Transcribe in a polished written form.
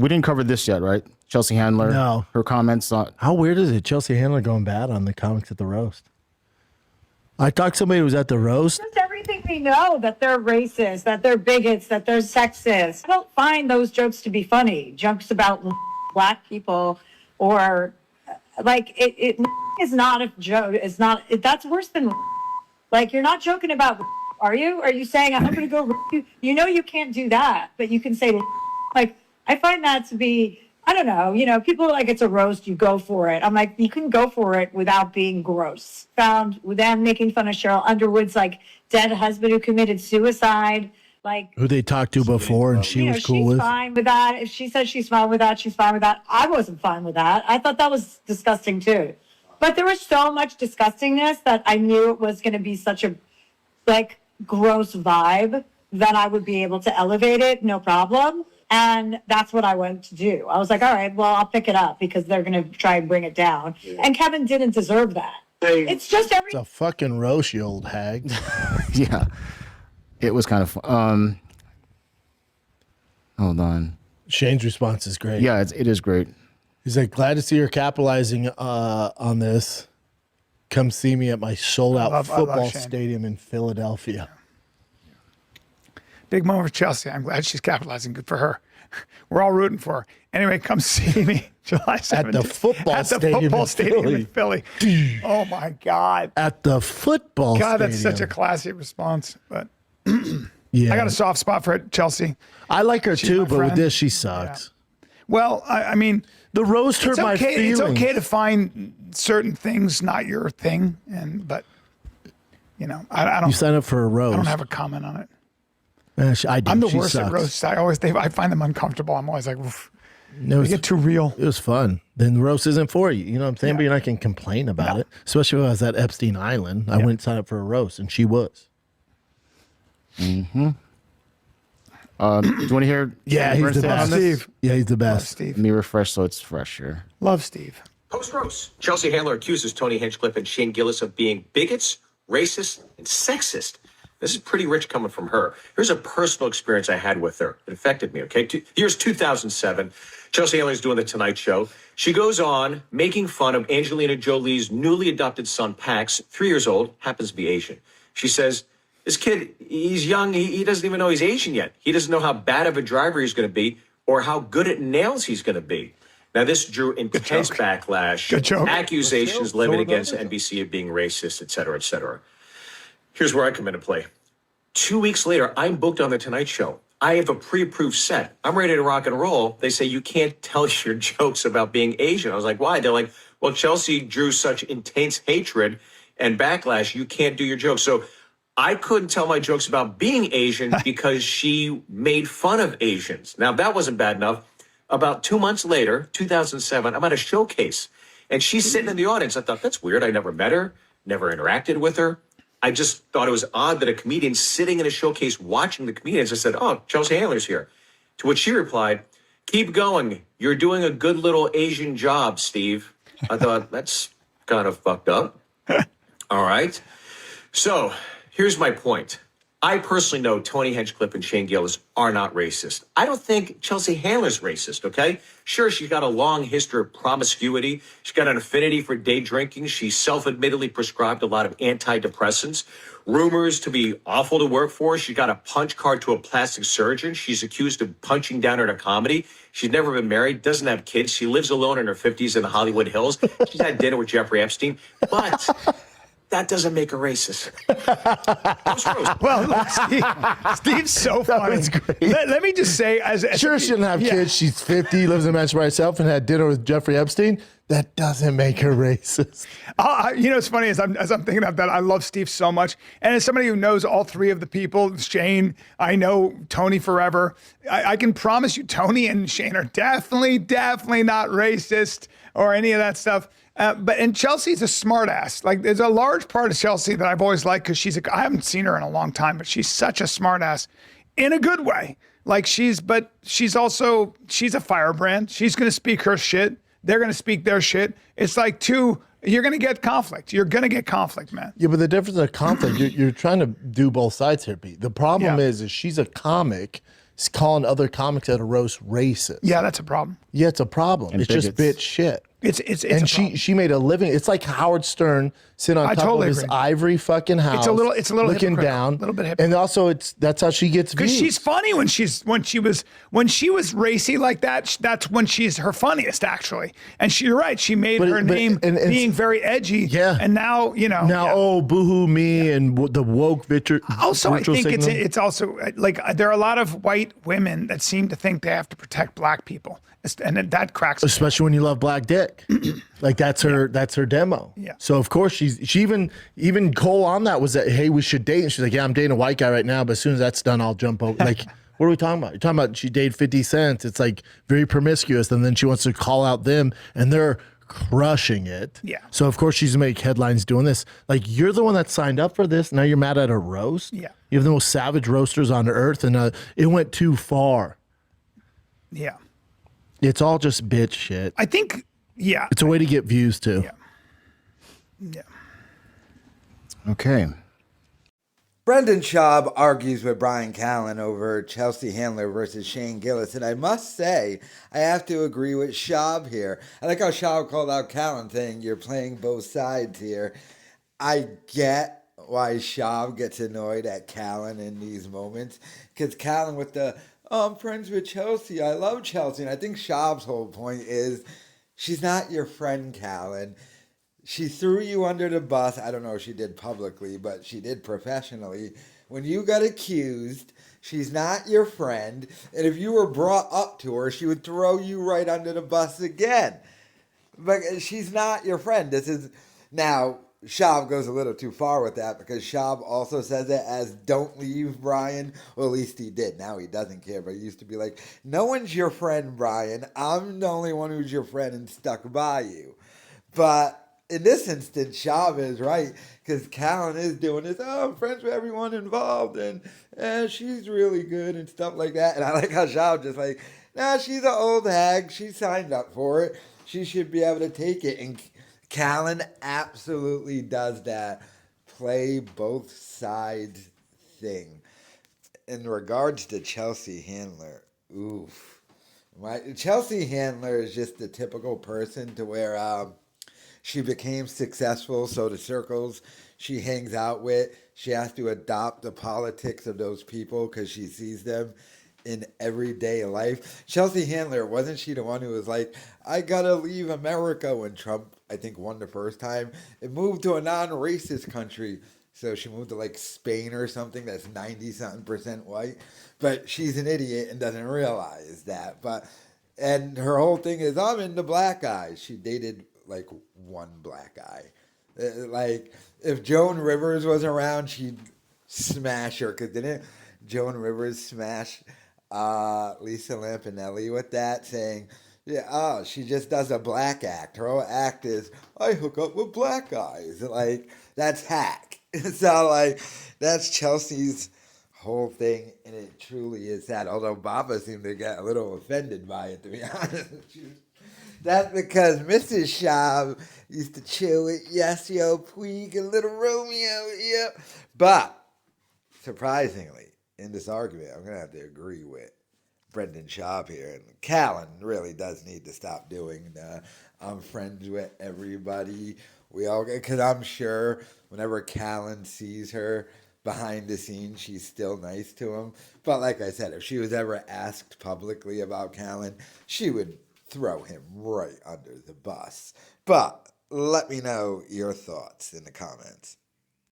we didn't cover this yet, right? Chelsea Handler. No. Her comments on. How weird is it? Chelsea Handler going bad on the comics at the roast. I thought somebody was at the roast. Just everything we know, that they're racist, that they're bigots, that they're sexist. I don't find those jokes to be funny. Jokes about black people or like it is not a joke. It's not, that's worse than like, you're not joking about, are you? Are you saying I'm going to go, you know, you can't do that, but you can say like, I find that to be, I don't know, you know, people are like, it's a roast, you go for it. I'm like, you can go for it without being gross. Found with them making fun of Cheryl Underwood's like dead husband who committed suicide. Like who they talked to before and she was cool with. She's fine with that. If she says she's fine with that, she's fine with that. I wasn't fine with that. I thought that was disgusting too. But there was so much disgustingness that I knew it was going to be such a like gross vibe that I would be able to elevate it, no problem. And that's what I went to do. I was like, all right, well, I'll pick it up because they're going to try and bring it down. Yeah. And Kevin didn't deserve that. It's just It's a fucking roast, you old hag. Yeah. It was kind of fun. Hold on. Shane's response is great. Yeah, it is great. He's like, glad to see you're capitalizing on this. Come see me at my sold-out football stadium in Philadelphia. Big moment for Chelsea. I'm glad she's capitalizing. Good for her. We're all rooting for her. Anyway, come see me July 17th. At the football stadium in Philly. Oh, my God. At the football stadium. God, that's such a classy response. But yeah, I got a soft spot for Chelsea. I like her She's too, my but friend. with this, she sucks. Yeah. Well, I mean, the roast hurt my feelings. It's okay to find certain things not your thing, but you know, I don't. You sign up for a roast. I don't have a comment on it. I do. I'm the She worst sucks. at roasts. I find them uncomfortable. I'm always like, oof. No, They get too real. It was fun. Then the roast isn't for you. You know what I'm saying? Yeah. But you're not going to complain about it. Especially when I was at Epstein Island. I went and signed up for a roast, and she was. Mm-hmm. Do you want to hear? Yeah, he's the best. Steve. Yeah, he's the Love best. Steve. Let me refresh so it's fresher. Love Steve. Post-roast, Chelsea Handler accuses Tony Hinchcliffe and Shane Gillis of being bigots, racist, and sexist. This is pretty rich coming from her. Here's a personal experience I had with her. It affected me, okay? Here's 2007. Chelsea Handler's doing The Tonight Show. She goes on making fun of Angelina Jolie's newly adopted son, Pax, 3 years old, happens to be Asian. She says, this kid, he's young. He doesn't even know he's Asian yet. He doesn't know how bad of a driver he's going to be or how good at nails he's going to be. Now, this drew intense backlash, accusations levied against NBC of being racist, et cetera, et cetera. Here's where I come into play. 2 weeks later, I'm booked on The Tonight Show. I have a pre-approved set. I'm ready to rock and roll. They say, you can't tell your jokes about being Asian. I was like, why? They're like, well, Chelsea drew such intense hatred and backlash, you can't do your jokes. So I couldn't tell my jokes about being Asian because she made fun of Asians. Now, that wasn't bad enough. About 2 months later, 2007, I'm at a showcase, and she's sitting in the audience. I thought, that's weird. I never met her, never interacted with her. I just thought it was odd that a comedian sitting in a showcase watching the comedians, I said, oh, Chelsea Handler's here. To which she replied, keep going. You're doing a good little Asian job, Steve. I thought, that's kind of fucked up. All right. So here's my point. I personally know Tony Hinchcliffe and Shane Gillis are not racist. I don't think Chelsea Handler's racist, okay? Sure, she's got a long history of promiscuity. She's got an affinity for day drinking. She's self-admittedly prescribed a lot of antidepressants. Rumors to be awful to work for. She got a punch card to a plastic surgeon. She's accused of punching down at a comedy. She's never been married, doesn't have kids. She lives alone in her 50s in the Hollywood Hills. She's had dinner with Jeffrey Epstein. But that doesn't make her racist. Well, look, Steve's so funny. Let me just say, Sure, she didn't have kids. She's 50, lives in a mansion by herself, and had dinner with Jeffrey Epstein. That doesn't make her racist. You know, it's funny as I'm thinking about that. I love Steve so much, and as somebody who knows all three of the people, Shane, I know Tony forever. I can promise you, Tony and Shane are definitely not racist or any of that stuff. And Chelsea's a smart ass. Like, there's a large part of Chelsea that I've always liked because I haven't seen her in a long time, but she's such a smart ass in a good way. Like, she's a firebrand. She's going to speak her shit. They're going to speak their shit. It's like you're going to get conflict. You're going to get conflict, man. Yeah, but the difference of conflict, you're trying to do both sides here, Pete. The problem is she's a comic. calling other comics at a roast racist. Yeah, that's a problem. Yeah, it's a problem. And It's just bigots. bitch shit. It's And a problem. she made a living. It's like Howard Stern sitting on I top totally of his agree. ivory fucking house. It's a little looking hypocritical. down. A little bit hypocritical. And also, that's how she gets views. Because she's funny when she was racy like that. That's when she's her funniest, actually. And you're right. She made her name and being very edgy. Yeah. And now Now, yeah. oh, boohoo me and the woke Also, I virtual think signal. it's also like there are a lot of white women that seem to think they have to protect black people, and that cracks me. Especially when you love black dick. Like that's her demo. Yeah. So of course she even Cole on that was that, hey, we should date. And she's like, yeah, I'm dating a white guy right now, but as soon as that's done, I'll jump over. Like, what are we talking about? You're talking about she dated 50 Cent. It's like very promiscuous, and then she wants to call out them, and they're crushing it. Yeah. So of course she's gonna make headlines doing this. Like, you're the one that signed up for this. Now you're mad at a roast. Yeah. You have the most savage roasters on earth, and it went too far. Yeah. It's all just bitch shit. I think, yeah. It's a way to get views too. Yeah. Yeah. Okay. Brendan Schaub argues with Bryan Callen over Chelsea Handler versus Shane Gillis. And I must say, I have to agree with Schaub here. I like how Schaub called out Callen, saying you're playing both sides here. I get why Schaub gets annoyed at Callen in these moments. Because Callen with the, oh, I'm friends with Chelsea. I love Chelsea. And I think Schaub's whole point is she's not your friend, Callen. She threw you under the bus. I don't know if she did publicly, but she did professionally. When you got accused, she's not your friend. And if you were brought up to her, she would throw you right under the bus again. But she's not your friend. This is now, Schaub goes a little too far with that because Schaub also says it as don't leave, Bryan. Well, at least he did. Now he doesn't care, but he used to be like, no one's your friend, Bryan. I'm the only one who's your friend and stuck by you. But in this instance, Schaub is right because Callen is doing this. Oh, I'm friends with everyone involved, and she's really good and stuff like that. And I like how Schaub just like, nah, she's an old hag. She signed up for it. She should be able to take it. And Callen absolutely does that play both sides thing. In regards to Chelsea Handler, oof. Chelsea Handler is just the typical person to where she became successful, so the circles she hangs out with, she has to adopt the politics of those people because she sees them in everyday life. Chelsea Handler, wasn't she the one who was like, I gotta leave America when Trump, I think, won the first time? It moved to a non-racist country. So she moved to like Spain or something that's 90-something% white. But she's an idiot and doesn't realize that. And her whole thing is, I'm into black guys. She dated like one black guy. Like, if Joan Rivers was around, she'd smash her. Because didn't Joan Rivers smash Lisa Lampanelli with that, saying, yeah, oh, she just does a black act. Her whole act is, I hook up with black guys. Like, that's hack. So, like, that's Chelsea's whole thing, and it truly is that. Although Baba seemed to get a little offended by it, to be honest. That's because Mrs. Schaub used to chill with Yasio Puig and Little Romeo, yeah. But, surprisingly, in this argument, I'm going to have to agree with Brendan Schaub here. And Callen really does need to stop doing I'm friends with everybody. We all, because I'm sure whenever Callen sees her behind the scenes, she's still nice to him. But like I said, if she was ever asked publicly about Callen, she would throw him right under the bus. But let me know your thoughts in the comments.